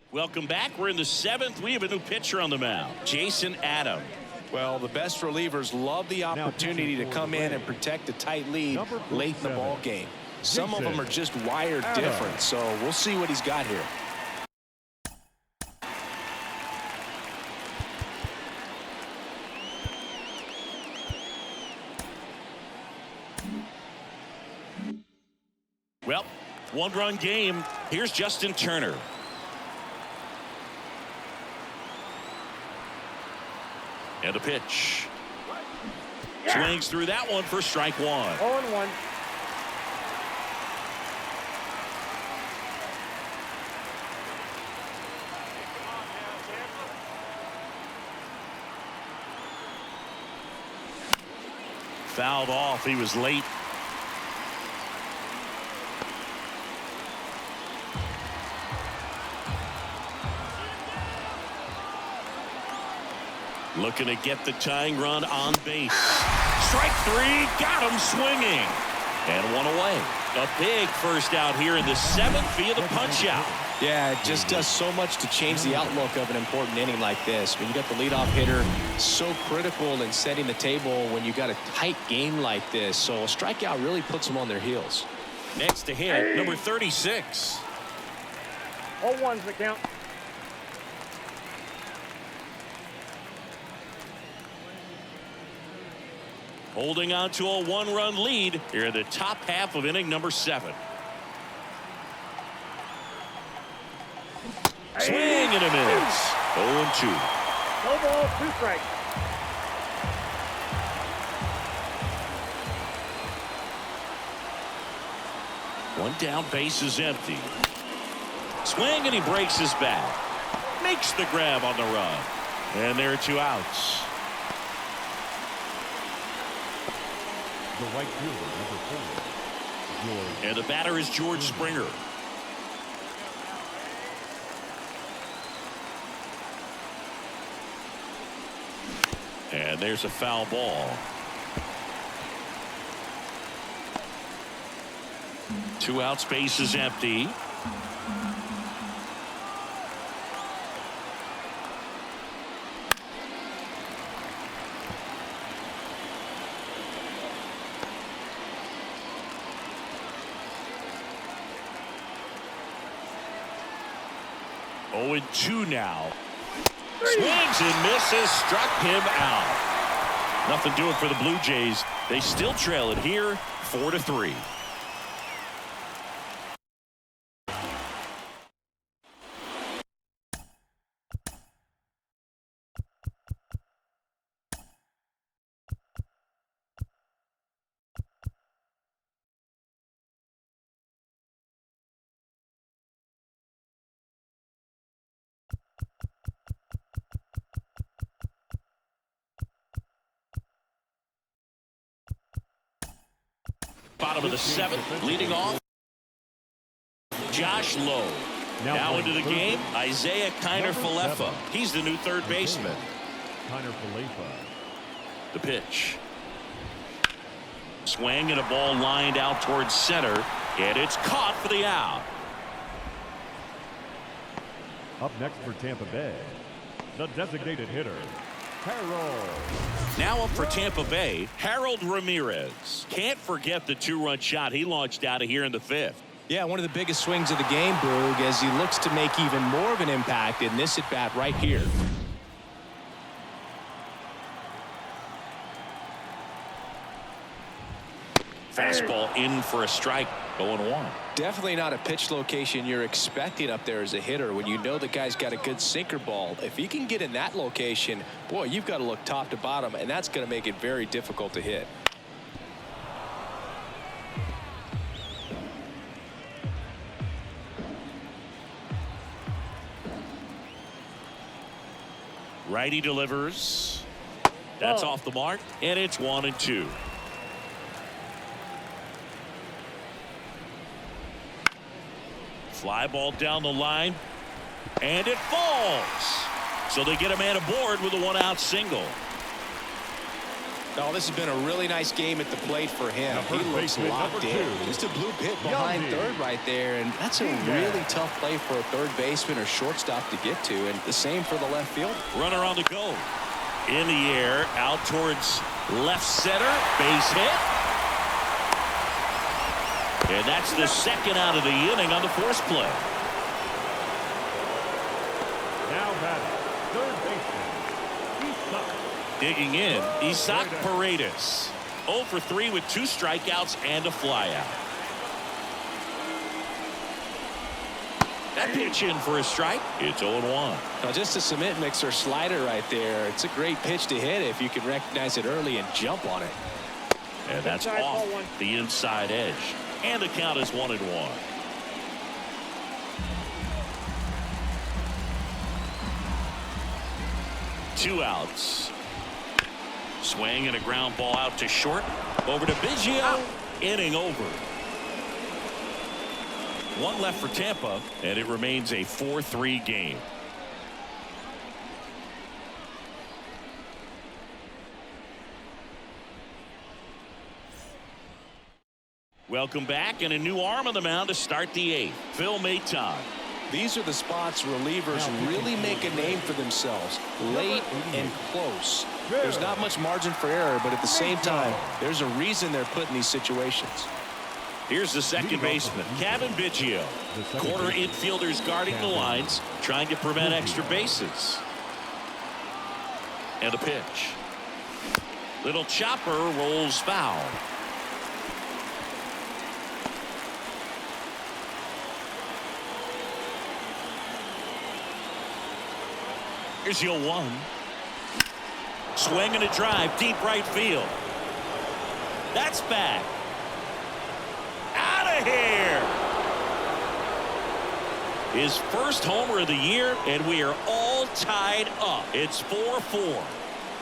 Welcome back. We're in the 7th. We have a new pitcher on the mound, Jason Adam. Well, the best relievers love the opportunity to come in and protect a tight lead late in the ball game. Some of them are just wired different, so we'll see what he's got here. Well, 1-run game. Here's Justin Turner. And a pitch. Swings through that one for strike 1. 0-1. Fouled off. He was late. Looking to get the tying run on base. Strike 3, got him swinging. And 1 away. A big first out here in the 7th via the punch out. Yeah, it just does so much to change the outlook of an important inning like this. When you got the leadoff hitter, so critical in setting the table when you got a tight game like this. So a strikeout really puts them on their heels. Next to hit, number 36. 0-1's the count. Holding on to a 1-run lead here in the top half of inning number 7. Swing and a miss. 0-2. No ball, 2 strikes. One down, base is empty. Swing, and he breaks his bat. Makes the grab on the run. And there are 2 outs. The right fielder, number 4, George. And the batter is George Springer. And there's a foul ball. 2 outs, base is empty. Oh, and 2 now. Swings and misses, struck him out. Nothing doing for the Blue Jays. They still trail it here, 4-3. Bottom of the 7th, leading off, Josh Lowe. Now into the game, Isaiah Kiner-Falefa. He's the new third baseman. Kiner-Falefa. The pitch. Swing and a ball lined out towards center, and it's caught for the out. Up next for Tampa Bay, the designated hitter, Harold. Now up for Tampa Bay, Harold Ramirez. Can't forget the 2-run shot he launched out of here in the 5th. Yeah, one of the biggest swings of the game, Boog, as he looks to make even more of an impact in this at-bat right here. Fastball in for a strike, 0-1. Definitely not a pitch location you're expecting up there as a hitter when you know the guy's got a good sinker ball. If he can get in that location, boy, you've got to look top to bottom, and that's going to make it very difficult to hit. Righty delivers. That's off the mark, and it's 1-2. Fly ball down the line, and it falls. So they get a man aboard with a 1-out single. Oh, this has been a really nice game at the plate for him. He looks locked in. Just a blue pit behind third right there, and that's a really tough play for a third baseman or shortstop to get to, and the same for the left fielder. Runner on the go. In the air, out towards left center, base hit. And that's the 2nd out of the inning on the force play. Now batting, third baseman, Isak. Digging in, Isaac Paredes. 0 for 3 with 2 strikeouts and a flyout. That pitch in for a strike. It's 0-1. Now just a cement mixer slider right there. It's a great pitch to hit if you can recognize it early and jump on it. And that's off the inside edge. And the count is 1-1. Two outs. Swing and a ground ball out to short. Over to Biggio. Inning over. 1 left for Tampa, and it remains a 4-3 game. Welcome back, and a new arm on the mound to start the 8th. Phil Maton. These are the spots relievers really make a name for themselves, late and close. There's not much margin for error, but at the same time, there's a reason they're put in these situations. Here's the second baseman, Kevin Biggio. Corner infielders guarding the lines, trying to prevent extra bases. And a pitch. Little chopper rolls foul. Here's your 1. Swing and a drive, deep right field. That's back. Out of here. His first homer of the year, and we are all tied up. It's 4-4.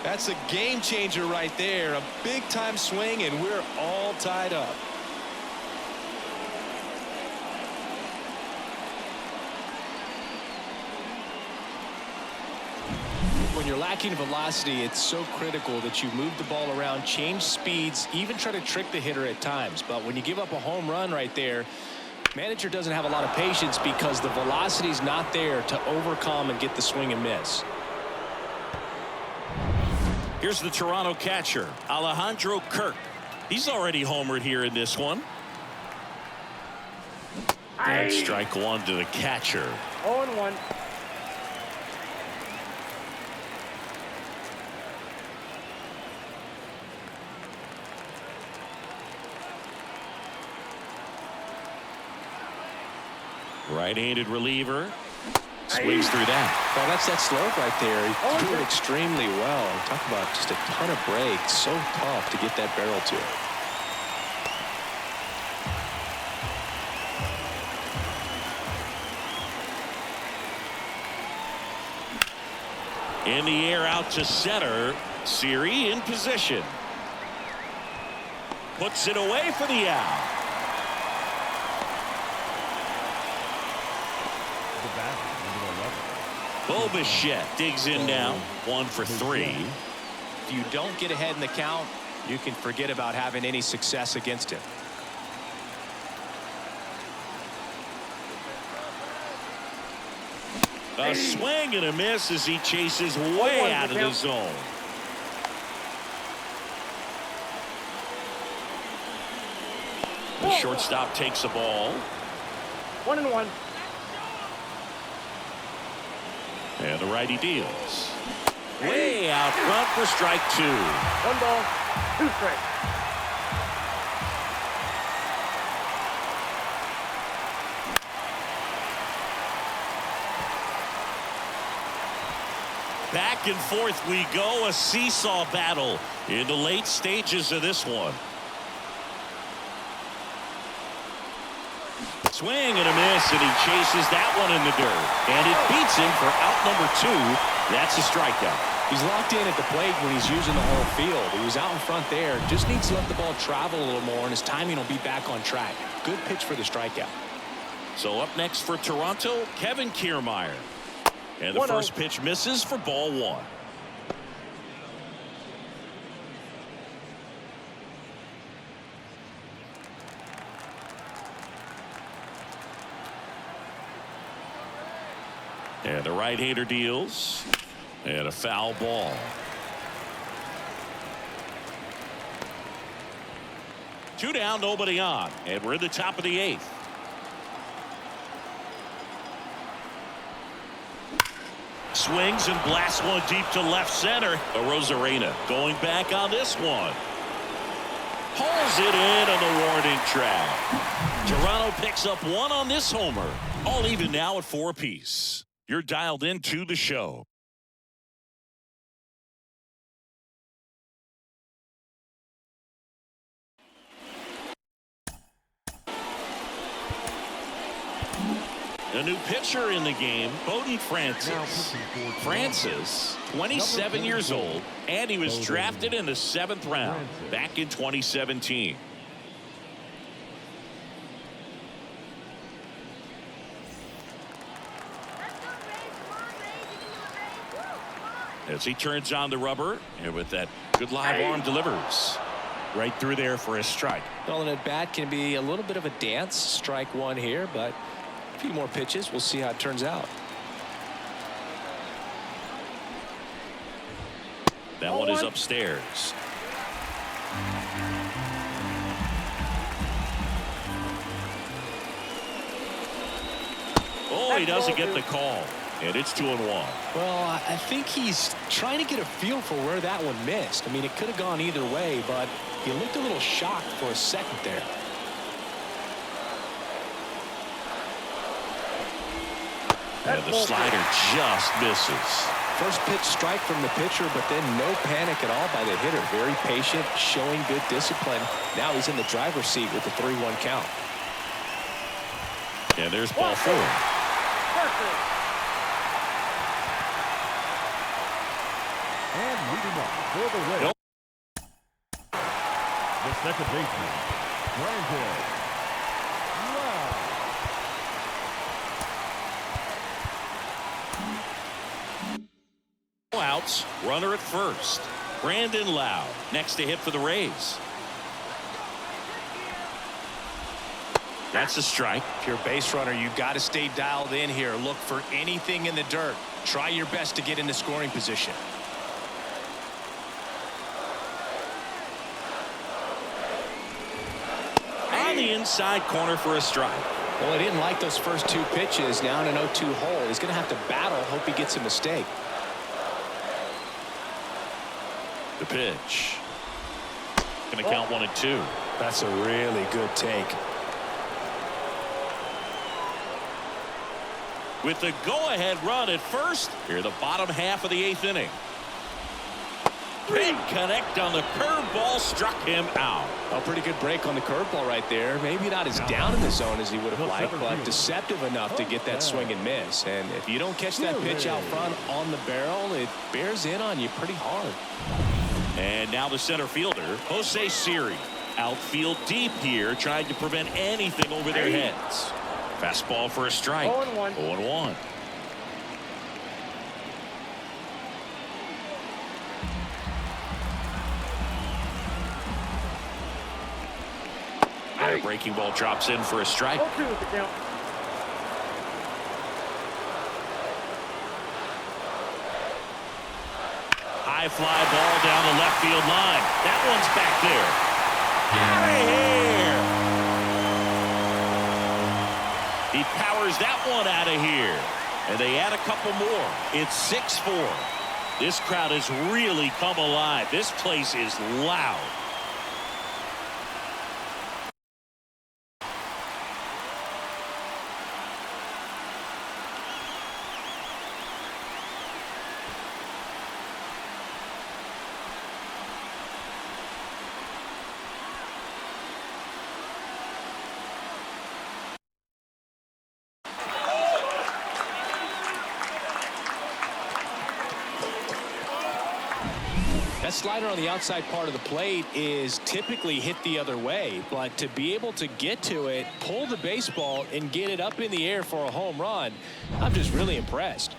That's a game changer right there. A big time swing, and we're all tied up. When you're lacking velocity, it's so critical that you move the ball around, change speeds, even try to trick the hitter at times. But when you give up a home run right there, manager doesn't have a lot of patience because the velocity's not there to overcome and get the swing and miss. Here's the Toronto catcher, Alejandro Kirk. He's already homered here in this one. And strike one to the catcher. 0-1. Right-handed reliever. Swings through that. Well, that's that slope right there. He threw it extremely well. Talk about just a ton of breaks. So tough to get that barrel to it. In the air out to center. Siri in position. Puts it away for the out. Bo Bichette digs in now. 1 for 3. If you don't get ahead in the count, you can forget about having any success against him. A swing and a miss as he chases way out of the zone. The shortstop takes the ball. 1-1. And the righty deals. Way out front for strike 2. 1 ball, 2 strikes. Back and forth we go. A seesaw battle in the late stages of this one. Swing and a miss, and he chases that one in the dirt. And it beats him for out number 2. That's a strikeout. He's locked in at the plate when he's using the whole field. He was out in front there. Just needs to let the ball travel a little more, and his timing will be back on track. Good pitch for the strikeout. So up next for Toronto, Kevin Kiermaier. And the first pitch misses for ball 1. And the right-hander deals. And a foul ball. Two down, nobody on. And we're in the top of the 8th. Swings and blasts one deep to left center. Arozarena going back on this one. Hauls it in on the warning track. Toronto picks up 1 on this homer. All even now at 4 apiece. You're dialed into the show. A new pitcher in the game, Bowden Francis. Francis, 27 years old, and he was drafted in the 7th round back in 2017. As he turns on the rubber, and with that good live arm delivers right through there for a strike. Well, an at-bat can be a little bit of a dance. Strike 1 here, but a few more pitches. We'll see how it turns out. That one is upstairs. Oh, he doesn't get the call. And it's 2-1. Well, I think he's trying to get a feel for where that one missed. I mean, it could have gone either way, but he looked a little shocked for a second there. And the slider just misses. First pitch strike from the pitcher, but then no panic at all by the hitter. Very patient, showing good discipline. Now he's in the driver's seat with the 3-1 count. And there's ball 4. And leading up for the Reds, the second baseman, Brandon. Outs, runner at first. Brandon Lowe next to hit for the Rays. That's a strike. If you're a base runner, you've got to stay dialed in here. Look for anything in the dirt. Try your best to get into scoring position. On the inside corner for a strike. Well, he didn't like those first 2 pitches. Now in an 0-2 hole. He's going to have to battle. Hope he gets a mistake. The pitch. Going to count 1-2. That's a really good take. With the go-ahead run at first, here the bottom half of the 8th inning. Big connect on the curveball, struck him out. A pretty good break on the curveball right there. Maybe not as down in the zone as he would have liked, but deceptive enough to get that swing and miss. And if you don't catch that pitch out front on the barrel, it bears in on you pretty hard. And now the center fielder, Jose Siri. Outfield deep here, trying to prevent anything over their heads. Fastball for a strike. 0-1. 0-1. And a breaking ball drops in for a strike. 0-2 with the count. High fly ball down the left field line. That one's back there. Out of here. He powers that one out of here. And they add a couple more. It's 6-4. This crowd has really come alive. This place is loud. That slider on the outside part of the plate is typically hit the other way, but to be able to get to it, pull the baseball, and get it up in the air for a home run, I'm just really impressed.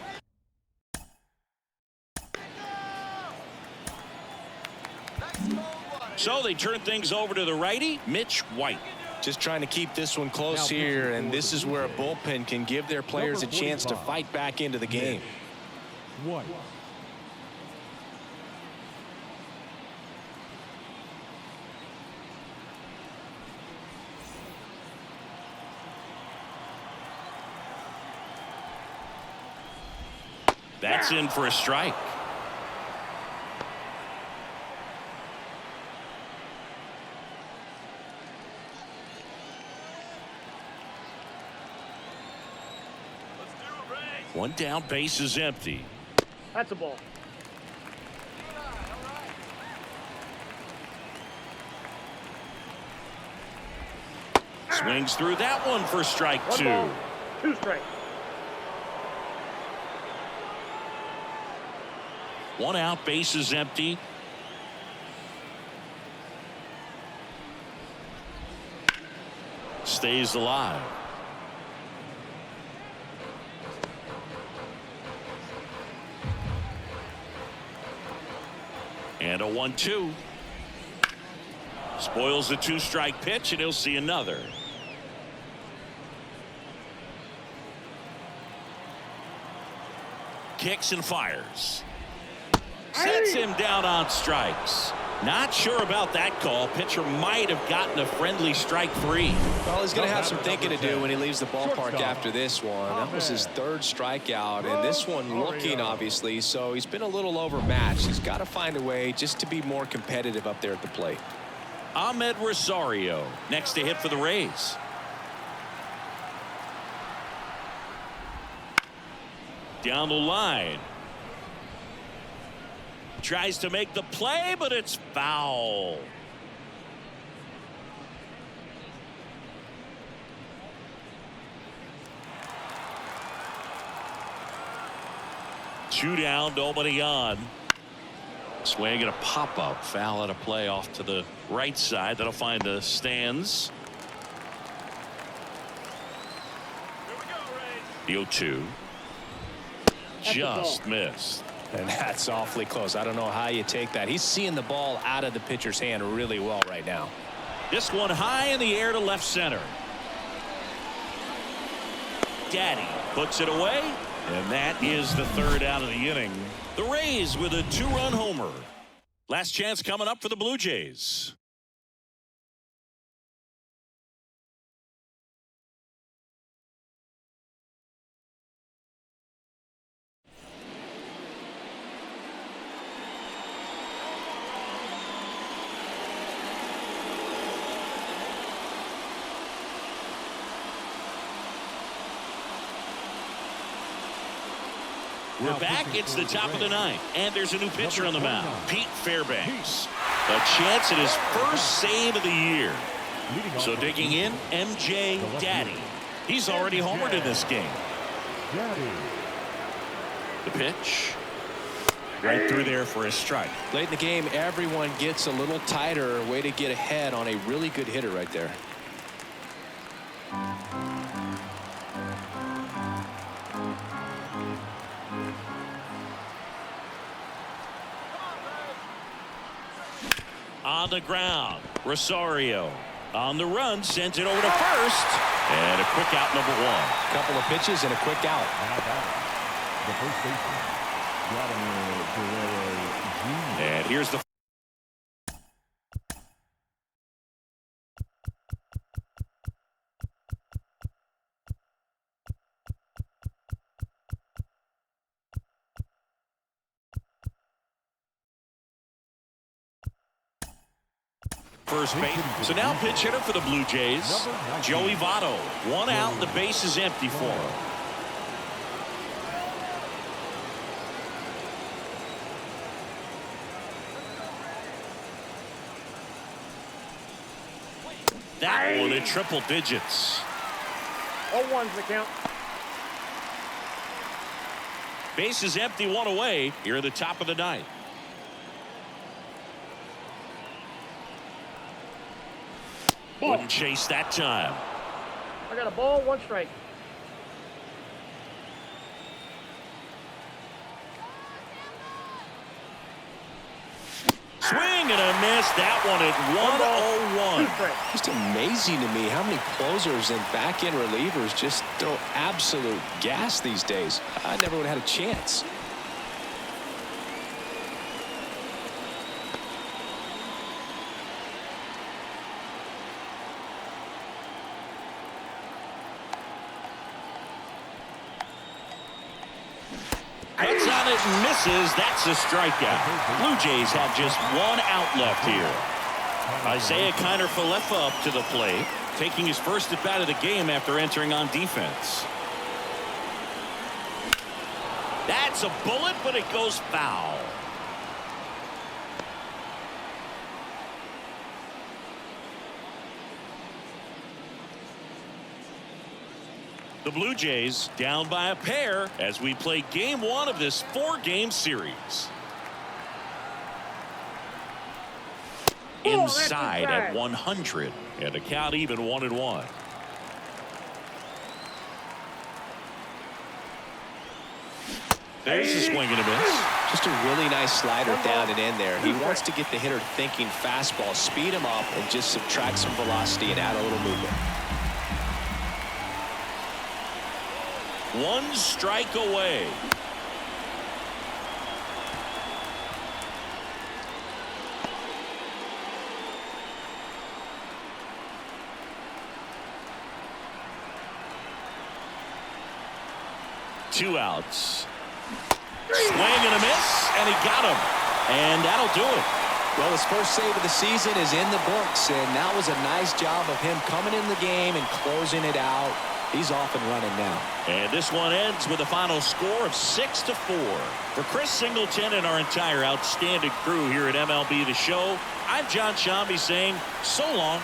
So they turn things over to the righty, Mitch White. Just trying to keep this one close here, and this is where a bullpen can give their players a chance to fight back into the game. White. That's in for a strike. One down, base is empty. That's a ball. Swings through that one for strike 2. 2 strikes. One out, base is empty. Stays alive. And a 1-2. Spoils the 2-strike pitch, and he'll see another. Kicks and fires. Sets him down on strikes. Not sure about that call. Pitcher might have gotten a friendly strike 3. Well, he's going to have some thinking to do when he leaves the ballpark after this one. That was his 3rd strikeout, and this one looking, obviously, so he's been a little overmatched. He's got to find a way just to be more competitive up there at the plate. Ahmed Rosario next to hit for the Rays. Down the line. tries to make the play, but it's foul. Two down, nobody on. Swing and a pop-up. Foul at a play off to the right side. That'll find the stands. The 0-2. Just missed. And that's awfully close. I don't know how you take that. He's seeing the ball out of the pitcher's hand really well right now. This one high in the air to left center. Daddy puts it away, and that is the third out of the inning. The Rays with a 2-run homer. Last chance coming up for the Blue Jays. We're back. It's the top of the ninth, and there's a new pitcher on the mound, Pete Fairbanks. A chance at his first save of the year. So digging in, MJ Daddy. He's already homered in this game. The pitch. Right through there for a strike. Late in the game, everyone gets a little tighter. Way to get ahead on a really good hitter right there. On the ground, Rosario on the run, sends it over to first, and a quick out, number one. Couple of pitches and a quick out. The first baseman, And here's the first base. So now pitch hitter for the Blue Jays, Joey Votto. One out, the base is empty for him. That one at triple digits. 0-1's the count. Base is empty, one away here at the top of the ninth. Wouldn't chase that time. I got a ball, 1 strike. Swing and a miss. That one at 1-0-1. Just amazing to me how many closers and back-end relievers just throw absolute gas these days. I never would have had a chance. Cuts on it and misses. That's a strikeout. Blue Jays have just 1 out left here. Isaiah Kiner-Falefa up to the plate, taking his first at bat of the game after entering on defense. That's a bullet, but it goes foul. The Blue Jays down by a pair as we play game 1 of this 4-game series. Inside at 100, and the count even 1-1. There's a swing and a miss. Just a really nice slider down and in there. He wants to get the hitter thinking fastball, speed him up, and just subtract some velocity and add a little movement. 1 strike away. Two outs. Swing and a miss, and he got him. And that'll do it. Well, his first save of the season is in the books, and that was a nice job of him coming in the game and closing it out. He's off and running now. And this one ends with a final score of 6-4. For Chris Singleton and our entire outstanding crew here at MLB The Show, I'm John Shambi saying so long.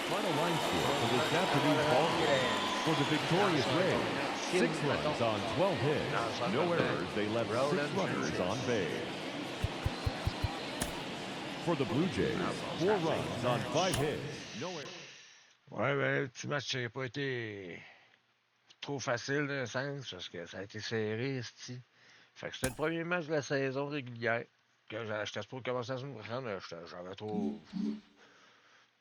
Final line score for this afternoon's ball game. For the victorious Rays, 6 runs on 12 hits. No errors. They left 6 runners on base. For the Blue Jays, 4 runs on 5 hits. No errors. Ouais, ben, le petit match n'a pas été trop facile d'un sens, parce que ça a été serré, c'ti. Fait que c'était le premier match de la saison régulière. Que j'étais pour commencer la semaine prochaine, mais j'avais trop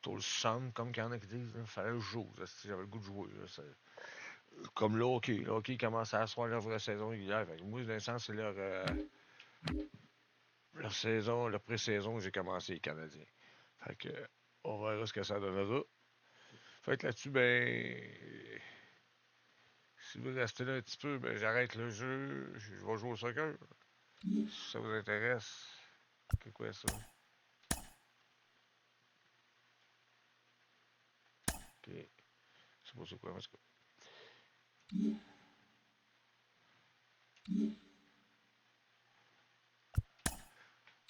le sang, comme qu'il y en a qui disent. Il fallait que je joue. J'avais le goût de jouer. Là, comme le hockey. Le hockey commençait à asseoir leur vraie saison régulière. Fait que moi, d'un sens, c'est leur saison, leur pré-saison que j'ai commencé, les Canadiens. Fait que on verra ce que ça donnera. Fait que là-dessus, ben. Si vous restez là un petit peu, ben j'arrête le jeu. Je vais jouer au soccer. Si ça vous intéresse. C'est quoi ça? Ok. Je sais pas c'est quoi, mais c'est quoi.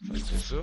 Fait que c'est ça.